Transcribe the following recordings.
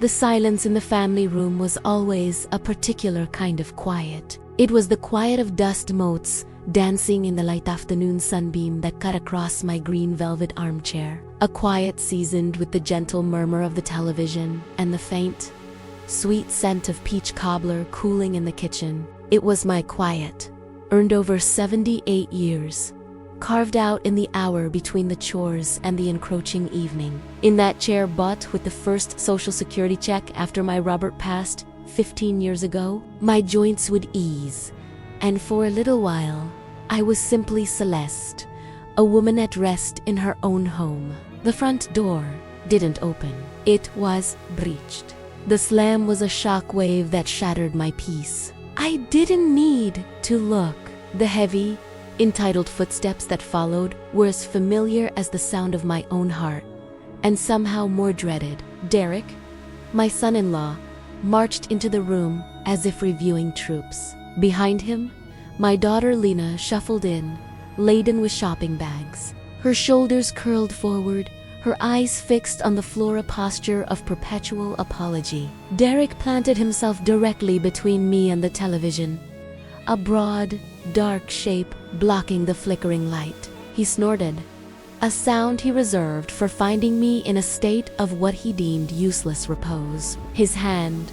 The silence in the family room was always a particular kind of quiet. It was the quiet of dust motes dancing in the light afternoon sunbeam that cut across my green velvet armchair. A quiet seasoned with the gentle murmur of the television and the faint, sweet scent of peach cobbler cooling in the kitchen. It was my quiet, earned over 78 years, carved out in the hour between the chores and the encroaching evening. In that chair bought with the first Social Security check after my Robert passed 15 years ago, my joints would ease, and for a little while, I was simply Celeste, a woman at rest in her own home. The front door didn't open. It was breached. The slam was a shock wave that shattered my peace. I didn't need to look. The heavy, entitled footsteps that followed were as familiar as the sound of my own heart, and somehow more dreaded. Derek, my son-in-law, marched into the room as if reviewing troops. Behind him, my daughter Lena shuffled in, laden with shopping bags. Her shoulders curled forward, her eyes fixed on the floor, a posture of perpetual apology. Derek planted himself directly between me and the television, a broad, dark shape blocking the flickering light. He snorted, a sound he reserved for finding me in a state of what he deemed useless repose. His hand,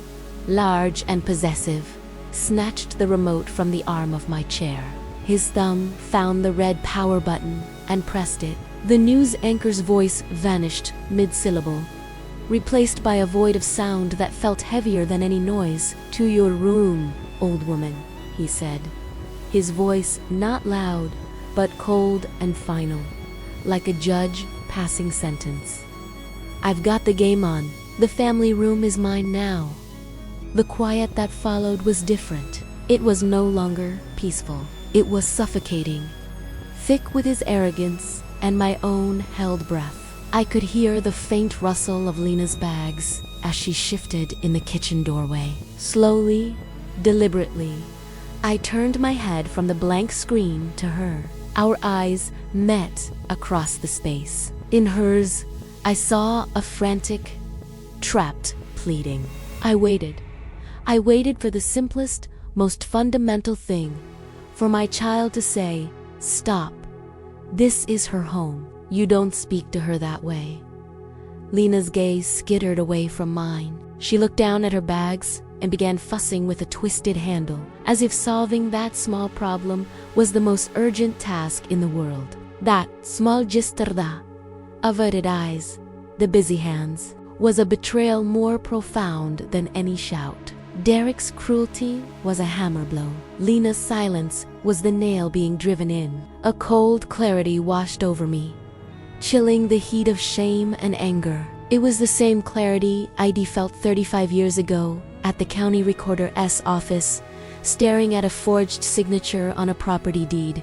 large and possessive, snatched the remote from the arm of my chair. His thumb found the red power button and pressed it. The news anchor's voice vanished mid-syllable, replaced by a void of sound that felt heavier than any noise. "To your room, old woman," he said, his voice not loud, but cold and final, like a judge passing sentence. "I've got the game on. The family room is mine now." The quiet that followed was different. It was no longer peaceful. It was suffocating, thick with his arrogance and my own held breath. I could hear the faint rustle of Lena's bags as she shifted in the kitchen doorway. Slowly, deliberately, I turned my head from the blank screen to her. Our eyes met across the space. In hers, I saw a frantic, trapped pleading. I waited. I waited for the simplest, most fundamental thing, for my child to say, "Stop. This is her home. You don't speak to her that way." Lena's gaze skittered away from mine. She looked down at her bags and began fussing with a twisted handle, as if solving that small problem was the most urgent task in the world. That small gesture, averted eyes, the busy hands, was a betrayal more profound than any shout. Derek's cruelty was a hammer blow. Lena's silence was the nail being driven in. A cold clarity washed over me, chilling the heat of shame and anger. It was the same clarity I'd felt 35 years ago at the county recorder's office, staring at a forged signature on a property deed.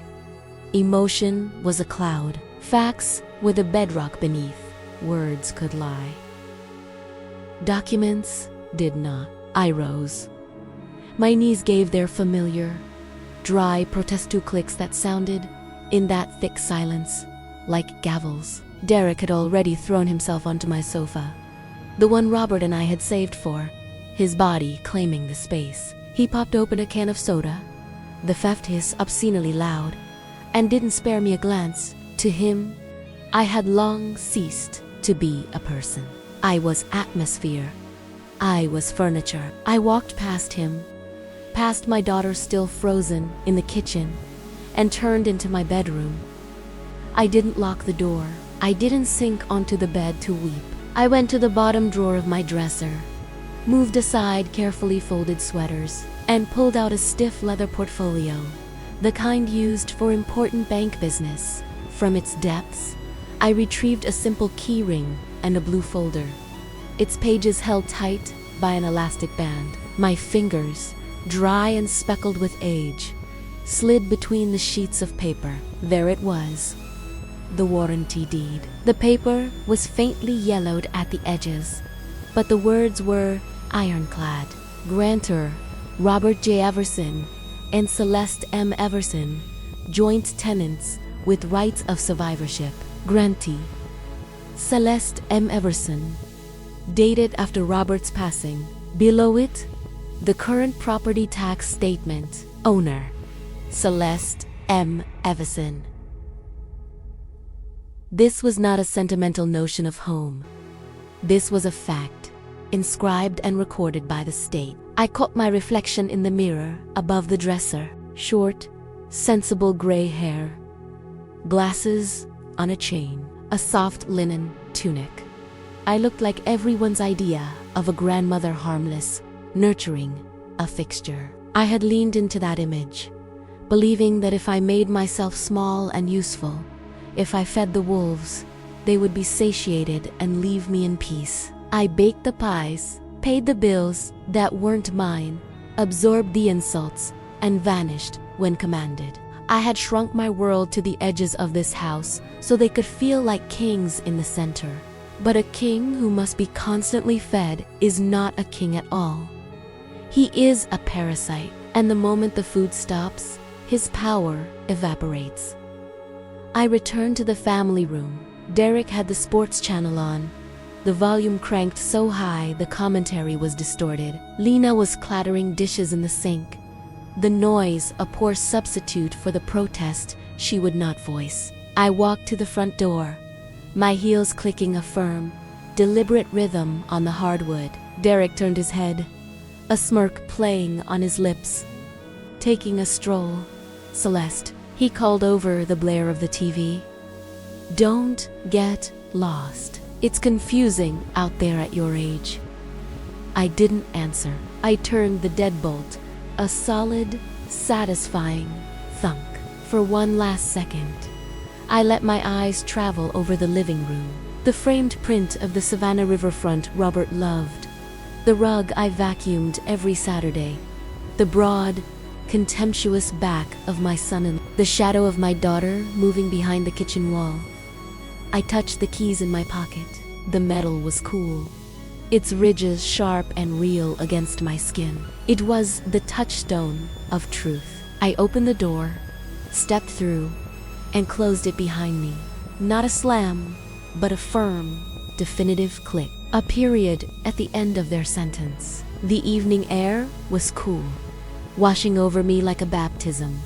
Emotion was a cloud. Facts were the bedrock beneath. Words could lie. Documents did not. I rose. My knees gave their familiar, dry protesto clicks that sounded, in that thick silence, like gavels. Derek had already thrown himself onto my sofa, the one Robert and I had saved for, his body claiming the space. He popped open a can of soda, the theft hiss obscenely loud, and didn't spare me a glance. To him, I had long ceased to be a person. I was atmosphere. I was furniture. I walked past him, past my daughter still frozen in the kitchen, and turned into my bedroom. I didn't lock the door. I didn't sink onto the bed to weep. I went to the bottom drawer of my dresser, moved aside carefully folded sweaters, and pulled out a stiff leather portfolio, the kind used for important bank business. From its depths, I retrieved a simple key ring and a blue folder, its pages held tight by an elastic band. My fingers, dry and speckled with age, slid between the sheets of paper. There it was, the warranty deed. The paper was faintly yellowed at the edges, but the words were ironclad. Grantor, Robert J. Everson, and Celeste M. Everson, joint tenants with rights of survivorship. Grantee, Celeste M. Everson, dated after Robert's passing. Below it, the current property tax statement. Owner, Celeste M. Evison. This was not a sentimental notion of home. This was a fact, inscribed and recorded by the state. I caught my reflection in the mirror above the dresser. Short, sensible gray hair, glasses on a chain, a soft linen tunic. I looked like everyone's idea of a grandmother, harmless, nurturing, a fixture. I had leaned into that image, believing that if I made myself small and useful, if I fed the wolves, they would be satiated and leave me in peace. I baked the pies, paid the bills that weren't mine, absorbed the insults, and vanished when commanded. I had shrunk my world to the edges of this house so they could feel like kings in the center. But a king who must be constantly fed is not a king at all. He is a parasite, and the moment the food stops, his power evaporates. I returned to the family room. Derek had the sports channel on, the volume cranked so high the commentary was distorted. Lena was clattering dishes in the sink, the noise a poor substitute for the protest she would not voice. I walked to the front door, my heels clicking a firm, deliberate rhythm on the hardwood. Derek turned his head, a smirk playing on his lips. Taking a stroll, Celeste, he called over the blare of the TV. Don't get lost. It's confusing out there at your age. I didn't answer. I turned the deadbolt, a solid, satisfying thunk. For one last second, I let my eyes travel over the living room. The framed print of the Savannah riverfront Robert loved. The rug I vacuumed every Saturday. The broad, contemptuous back of my son-in-law. The shadow of my daughter moving behind the kitchen wall. I touched the keys in my pocket. The metal was cool, its ridges sharp and real against my skin. It was the touchstone of truth. I opened the door, stepped through, and closed it behind me. Not a slam, but a firm, definitive click. A period at the end of their sentence. The evening air was cool, washing over me like a baptism.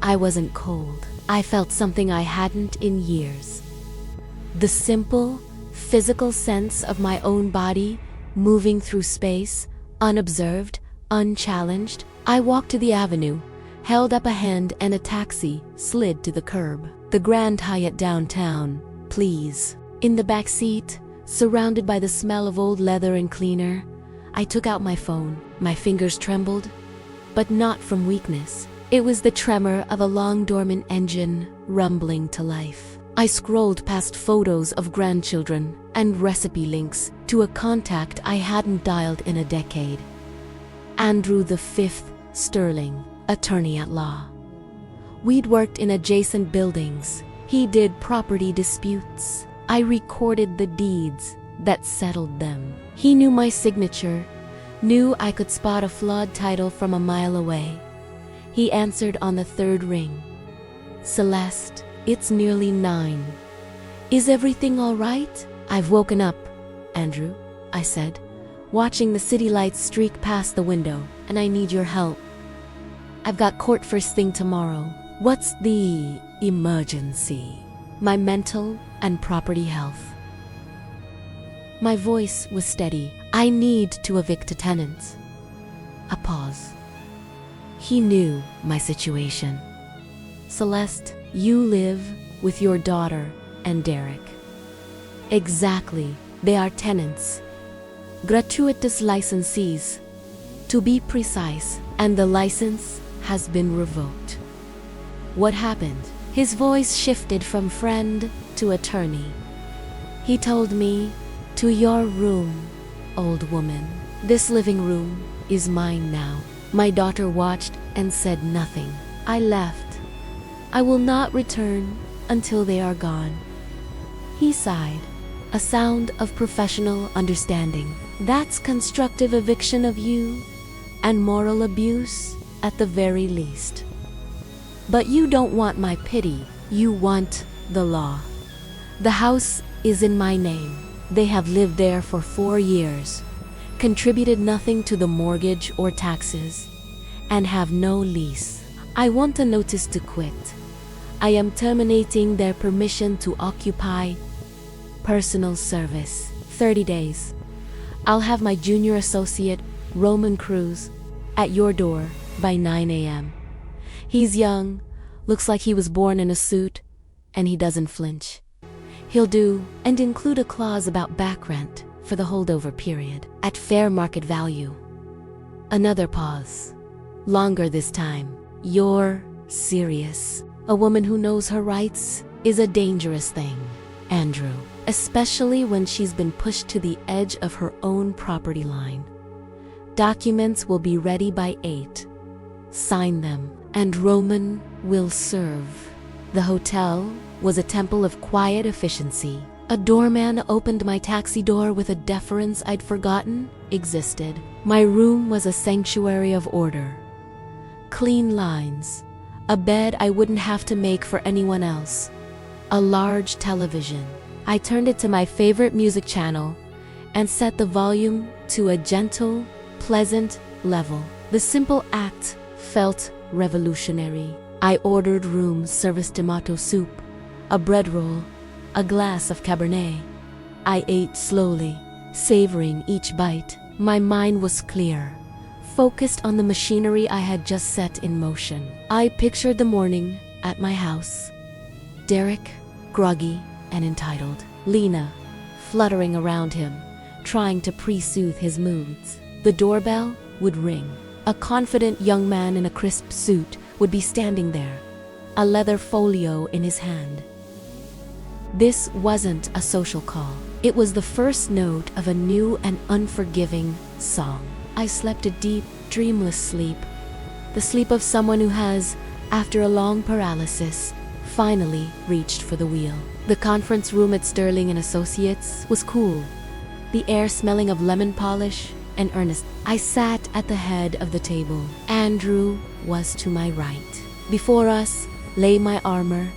I wasn't cold. I felt something I hadn't in years. The simple, physical sense of my own body moving through space, unobserved, unchallenged. I walked to the avenue, held up a hand, and a taxi slid to the curb. The Grand Hyatt downtown, please. In the back seat, surrounded by the smell of old leather and cleaner, I took out my phone. My fingers trembled, but not from weakness. It was the tremor of a long-dormant engine rumbling to life. I scrolled past photos of grandchildren and recipe links to a contact I hadn't dialed in a decade. Andrew V. Sterling, attorney at law. We'd worked in adjacent buildings. He did property disputes. I recorded the deeds that settled them. He knew my signature, knew I could spot a flawed title from a mile away. He answered on the third ring. Celeste, it's nearly 9. Is everything all right? I've woken up, Andrew, I said, watching the city lights streak past the window, and I need your help. I've got court first thing tomorrow. What's the emergency? My mental and property health. My voice was steady. I need to evict a tenant. A pause. He knew my situation. Celeste, you live with your daughter and Derek. Exactly, they are tenants. Gratuitous licensees, to be precise, and the license has been revoked. What happened? His voice shifted from friend to attorney. He told me, to your room, old woman. This living room is mine now. My daughter watched and said nothing. I left. I will not return until they are gone. He sighed, a sound of professional understanding. That's constructive eviction of you, and moral abuse at the very least. But you don't want my pity, you want the law. The house is in my name. They have lived there for 4 years, contributed nothing to the mortgage or taxes, and have no lease. I want a notice to quit. I am terminating their permission to occupy. Personal service. 30 days. I'll have my junior associate, Roman Cruz, at your door by 9 a.m. He's young, looks like he was born in a suit, and he doesn't flinch. He'll do, and include a clause about back rent for the holdover period, at fair market value. Another pause. Longer this time. You're serious. A woman who knows her rights is a dangerous thing, Andrew, especially when she's been pushed to the edge of her own property line. Documents will be ready by 8. Sign them, and Roman will serve. The hotel was a temple of quiet efficiency. A doorman opened my taxi door with a deference I'd forgotten existed. My room was a sanctuary of order. Clean lines, a bed I wouldn't have to make for anyone else, a large television. I turned it to my favorite music channel and set the volume to a gentle, pleasant level. The simple act felt revolutionary. I ordered room service tomato soup, a bread roll, a glass of Cabernet. I ate slowly, savoring each bite. My mind was clear, focused on the machinery I had just set in motion. I pictured the morning at my house. Derek, groggy and entitled. Lena, fluttering around him, trying to pre-soothe his moods. The doorbell would ring. A confident young man in a crisp suit would be standing there, a leather folio in his hand. This wasn't a social call. It was the first note of a new and unforgiving song. I slept a deep, dreamless sleep. The sleep of someone who has, after a long paralysis, finally reached for the wheel. The conference room at Sterling & Associates was cool, the air smelling of lemon polish and earnest. I sat at the head of the table. Andrew was to my right. Before us lay my armor,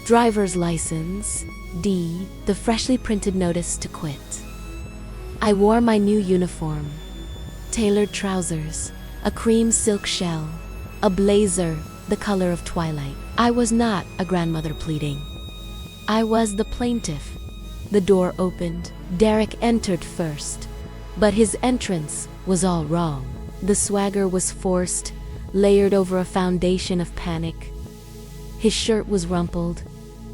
driver's license, D, the freshly printed notice to quit. I wore my new uniform, tailored trousers, a cream silk shell, a blazer the color of twilight. I was not a grandmother pleading. I was the plaintiff. The door opened. Derek entered first, but his entrance was all wrong. The swagger was forced, layered over a foundation of panic. His shirt was rumpled,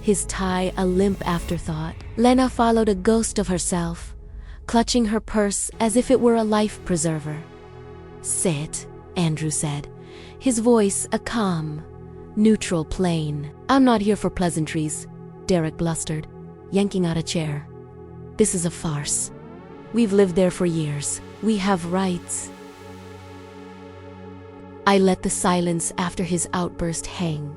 his tie a limp afterthought. Lena followed, a ghost of herself, clutching her purse as if it were a life preserver. "Sit," Andrew said, his voice a calm, neutral plane. "I'm not here for pleasantries," Derek blustered, yanking out a chair. "This is a farce. We've lived there for years. We have rights." I let the silence after his outburst hang,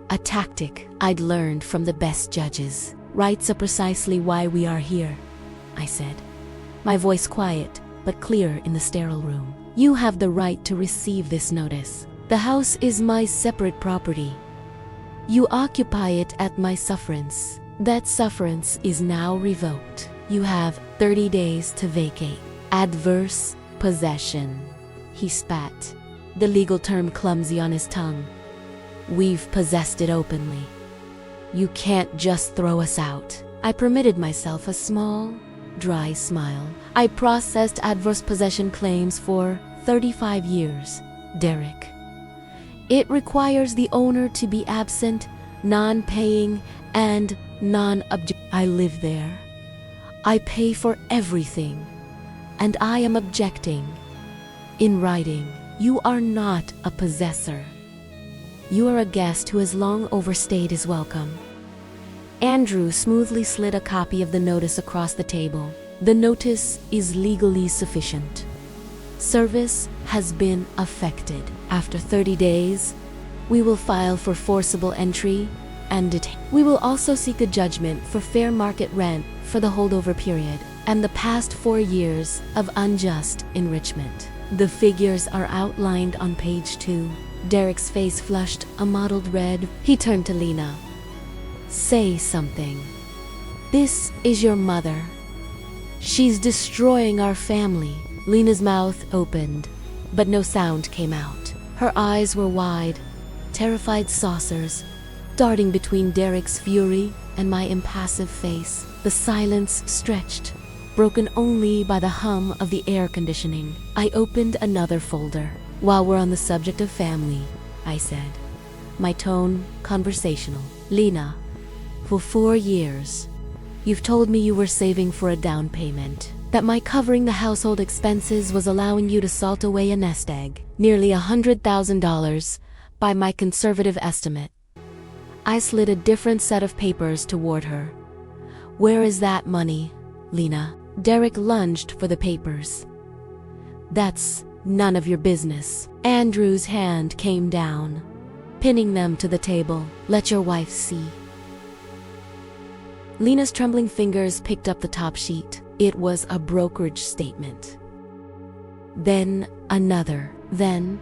a tactic I'd learned from the best judges. "Rights are precisely why we are here," I said, my voice quiet but clear in the sterile room. "You have the right to receive this notice. The house is my separate property. You occupy it at my sufferance. That sufferance is now revoked. You have 30 days to vacate." Adverse possession, he spat, the legal term clumsy on his tongue. "We've possessed it openly. You can't just throw us out." I permitted myself a small, dry smile. "I processed adverse possession claims for 35 years, Derek. It requires the owner to be absent, non-paying, and non-object. I live there. I pay for everything, and I am objecting. In writing, you are not a possessor. You are a guest who has long overstayed his welcome." Andrew smoothly slid a copy of the notice across the table. "The notice is legally sufficient. Service has been affected. After 30 days, we will file for forcible entry and detain. We will also seek a judgment for fair market rent for the holdover period and the past 4 years of unjust enrichment. The figures are outlined on page 2. Derek's face flushed a mottled red. He turned to Lena. "Say something." This is your mother. She's destroying our family. Lena's mouth opened, but no sound came out. Her eyes were wide, terrified saucers, darting between Derek's fury and my impassive face. The silence stretched, broken only by the hum of the air conditioning. I opened another folder. While we're on the subject of family, I said, my tone conversational. Lena, for 4 years, you've told me you were saving for a down payment, that my covering the household expenses was allowing you to salt away a nest egg, nearly $100,000 by my conservative estimate. I slid a different set of papers toward her. Where is that money, Lena? Derek lunged for the papers. That's none of your business. Andrew's hand came down, pinning them to the table. Let your wife see. Lena's trembling fingers picked up the top sheet. It was a brokerage statement. Then another. Then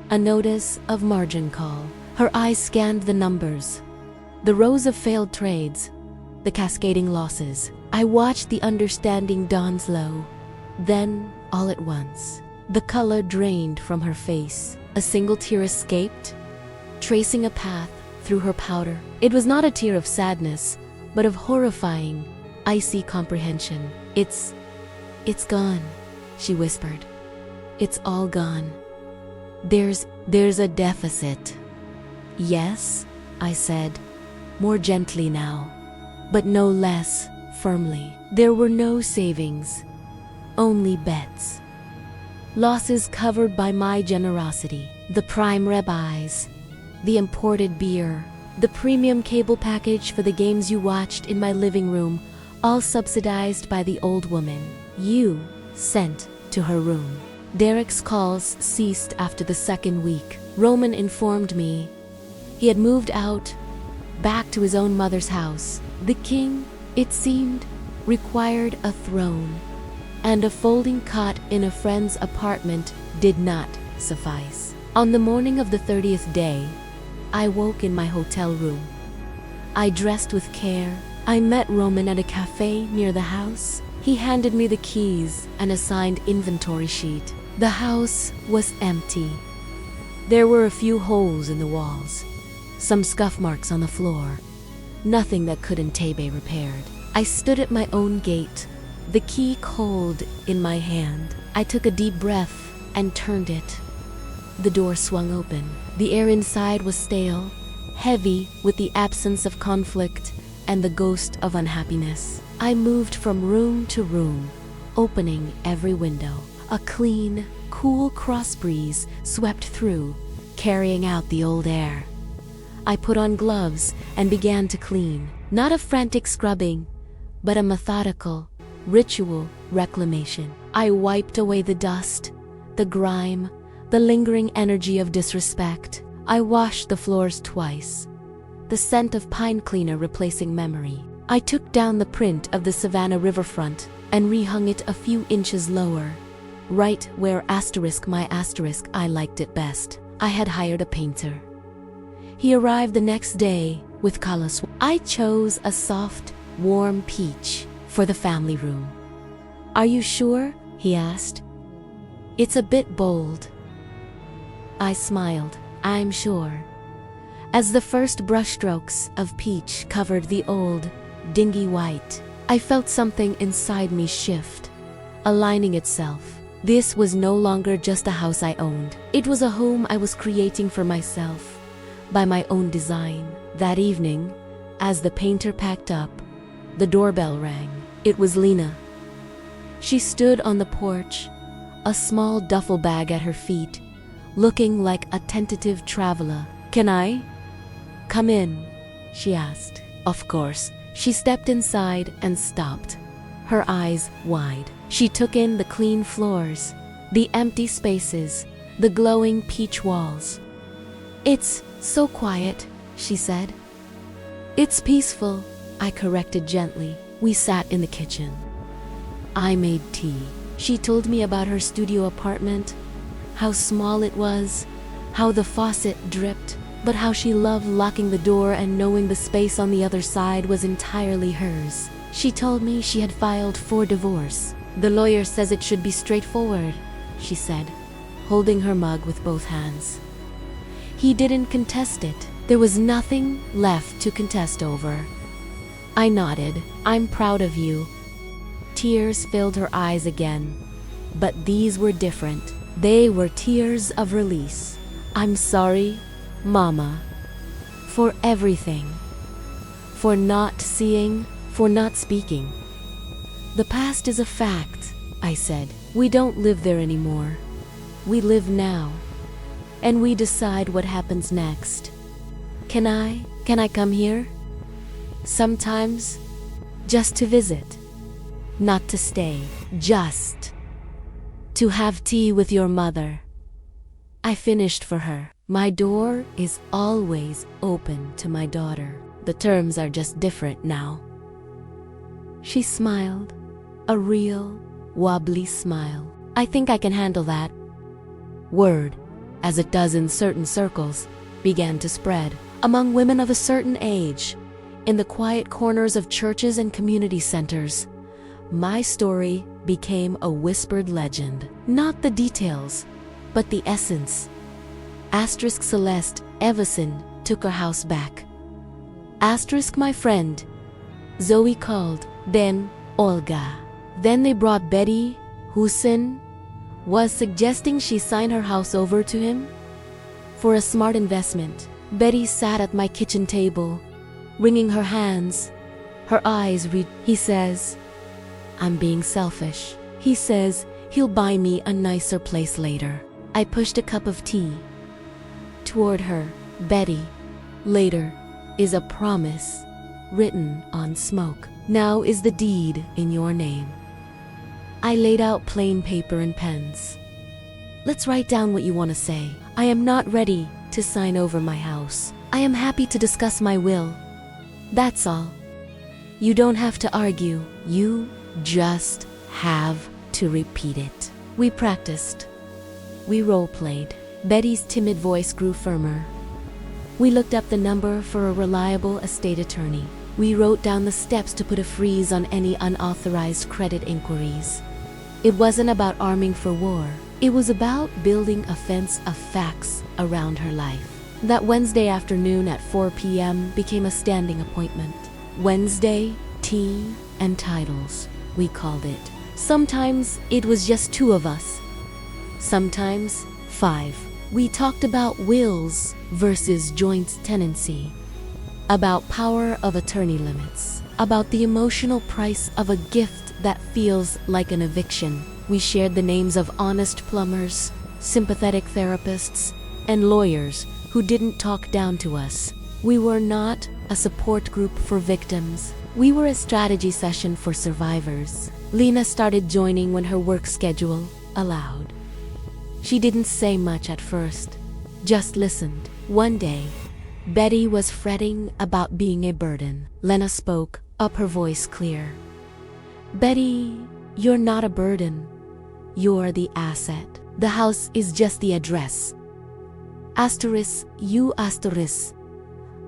a notice of margin call. Her eyes scanned the numbers, the rows of failed trades, the cascading losses. I watched the understanding dawn slow. Then, all at once, the color drained from her face. A single tear escaped, tracing a path through her powder. It was not a tear of sadness, but of horrifying, icy comprehension. It's gone, she whispered. It's all gone. There's a deficit. Yes, I said, more gently now, but no less firmly. There were no savings, only bets. Losses covered by my generosity. The prime ribeyes, the imported beer, the premium cable package for the games you watched in my living room, all subsidized by the old woman you sent to her room. Derek's calls ceased after the second week. Roman informed me he had moved out, back to his own mother's house. The king, it seemed, required a throne, and a folding cot in a friend's apartment did not suffice. On the morning of the 30th day, I woke in my hotel room. I dressed with care. I met Roman at a cafe near the house. He handed me the keys and a signed inventory sheet. The house was empty. There were a few holes in the walls, some scuff marks on the floor. Nothing that couldn't be repaired. I stood at my own gate, the key cold in my hand. I took a deep breath and turned it. The door swung open. The air inside was stale, heavy with the absence of conflict and the ghost of unhappiness. I moved from room to room, opening every window. A clean, cool cross breeze swept through, carrying out the old air. I put on gloves and began to clean. Not a frantic scrubbing, but a methodical, ritual reclamation. I wiped away the dust, the grime, the lingering energy of disrespect. I washed the floors twice, the scent of pine cleaner replacing memory. I took down the print of the Savannah riverfront and rehung it a few inches lower, right where my asterisk I liked it best. I had hired a painter. He arrived the next day with colors. I chose a soft, warm peach for the family room. Are you sure? He asked. It's a bit bold. I smiled. I'm sure. As the first brushstrokes of peach covered the old, dingy white, I felt something inside me shift, aligning itself. This was no longer just a house I owned. It was a home I was creating for myself, by my own design. That evening, as the painter packed up, the doorbell rang. It was Lena. She stood on the porch, a small duffel bag at her feet, looking like a tentative traveler. Can I come in? She asked. Of course. She stepped inside and stopped, her eyes wide. She took in the clean floors, the empty spaces, the glowing peach walls. It's so quiet, she said. It's peaceful, I corrected gently. We sat in the kitchen. I made tea. She told me about her studio apartment, how small it was, how the faucet dripped, but how she loved locking the door and knowing the space on the other side was entirely hers. She told me she had filed for divorce. The lawyer says it should be straightforward, she said, holding her mug with both hands. He didn't contest it. There was nothing left to contest over. I nodded. I'm proud of you. Tears filled her eyes again. But these were different. They were tears of release. I'm sorry, Mama, for everything. For not seeing, for not speaking. The past is a fact, I said. We don't live there anymore. We live now. And we decide what happens next. Can I come here? Sometimes, just to visit. Not to stay, just to have tea with your mother. I finished for her. My door is always open to my daughter. The terms are just different now. She smiled, a real, wobbly smile. I think I can handle that. Word, as it does in certain circles, began to spread among women of a certain age, in the quiet corners of churches and community centers. My story became a whispered legend. Not the details, but the essence. Asterisk Celeste Evison took her house back. Asterisk my friend. Zoe called, then Olga. Then they brought Betty, Husin was suggesting she sign her house over to him. For a smart investment, Betty sat at my kitchen table, wringing her hands. Her eyes read, he says, I'm being selfish. He says he'll buy me a nicer place later. I pushed a cup of tea toward her. Betty, later, is a promise written on smoke. Now is the deed in your name. I laid out plain paper and pens. Let's write down what you want to say. I am not ready to sign over my house. I am happy to discuss my will. That's all. You don't have to argue. You just have to repeat it. We practiced. We role-played. Betty's timid voice grew firmer. We looked up the number for a reliable estate attorney. We wrote down the steps to put a freeze on any unauthorized credit inquiries. It wasn't about arming for war. It was about building a fence of facts around her life. That Wednesday afternoon at 4 p.m. became a standing appointment. Wednesday, tea, and titles, we called it. Sometimes it was just two of us. Sometimes 5. We talked about wills versus joint tenancy, about power of attorney limits, about the emotional price of a gift that feels like an eviction. We shared the names of honest plumbers, sympathetic therapists, and lawyers who didn't talk down to us. We were not a support group for victims. We were a strategy session for survivors. Lena started joining when her work schedule allowed. She didn't say much at first, just listened. One day, Betty was fretting about being a burden. Lena spoke up, her voice clear. Betty, you're not a burden. You're the asset. The house is just the address. Asterisk, you asterisk,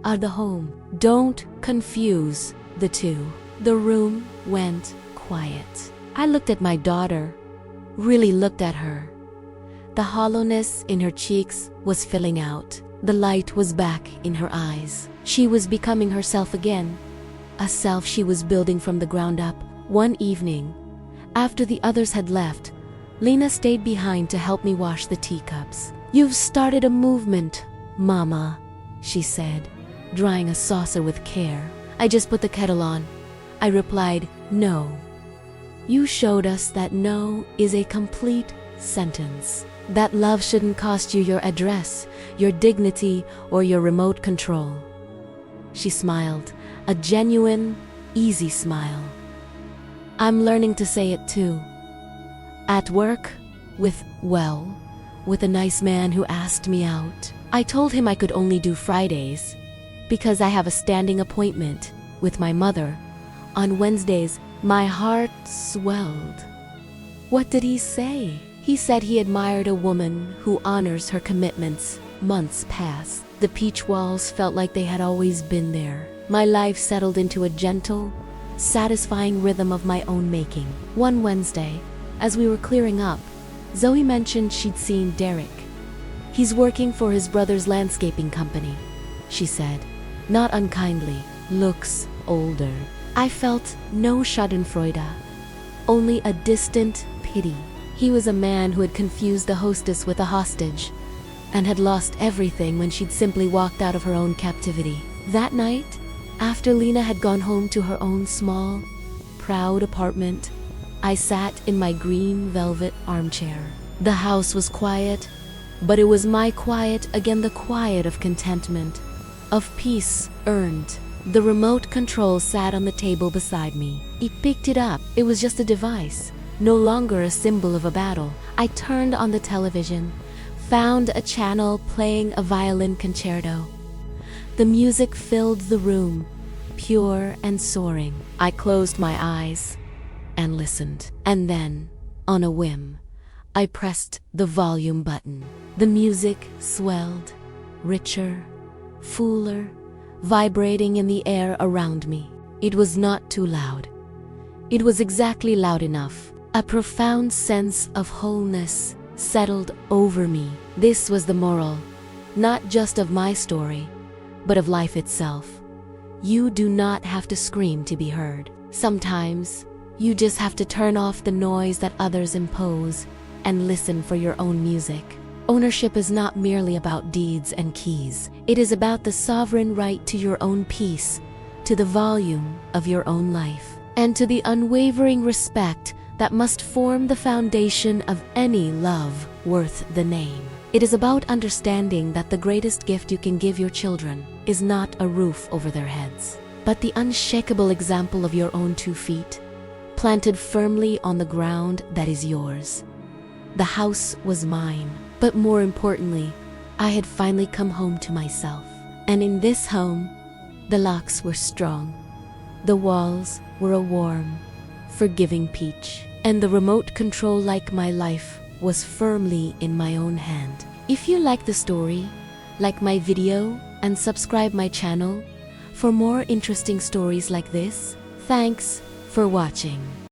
are the home. Don't confuse the two. The room went quiet. I looked at my daughter, really looked at her. The hollowness in her cheeks was filling out. The light was back in her eyes. She was becoming herself again, a self she was building from the ground up. One evening, after the others had left, Lena stayed behind to help me wash the teacups. You've started a movement, Mama, she said, drying a saucer with care. I just put the kettle on. I replied, no. You showed us that no is a complete sentence. That love shouldn't cost you your address, your dignity, or your remote control. She smiled, a genuine, easy smile. I'm learning to say it too. At work, with a nice man who asked me out. I told him I could only do Fridays, because I have a standing appointment with my mother. On Wednesdays, my heart swelled. What did he say? He said he admired a woman who honors her commitments. Months passed. The peach walls felt like they had always been there. My life settled into a gentle, satisfying rhythm of my own making. One Wednesday, as we were clearing up, Zoe mentioned she'd seen Derek. "He's working for his brother's landscaping company," she said, not unkindly. "Looks older." I felt no schadenfreude, only a distant pity. He was a man who had confused the hostess with a hostage, and had lost everything when she'd simply walked out of her own captivity. That night, after Lena had gone home to her own small, proud apartment, I sat in my green velvet armchair. The house was quiet, but it was my quiet again, the quiet of contentment, of peace earned. The remote control sat on the table beside me. I picked it up. It was just a device, no longer a symbol of a battle. I turned on the television, found a channel playing a violin concerto. The music filled the room, pure and soaring. I closed my eyes and listened. And then, on a whim, I pressed the volume button. The music swelled, richer, fuller, vibrating in the air around me. It was not too loud. It was exactly loud enough. A profound sense of wholeness settled over me. This was the moral, not just of my story, but of life itself. You do not have to scream to be heard. Sometimes, you just have to turn off the noise that others impose and listen for your own music. Ownership is not merely about deeds and keys. It is about the sovereign right to your own peace, to the volume of your own life, and to the unwavering respect that must form the foundation of any love worth the name. It is about understanding that the greatest gift you can give your children is not a roof over their heads, but the unshakable example of your own 2 feet, planted firmly on the ground that is yours. The house was mine, but more importantly, I had finally come home to myself. And in this home, the locks were strong. The walls were a warm, forgiving peach. And the remote control, like my life, was firmly in my own hand. If you like the story, like my video and subscribe my channel for more interesting stories like this. Thanks for watching.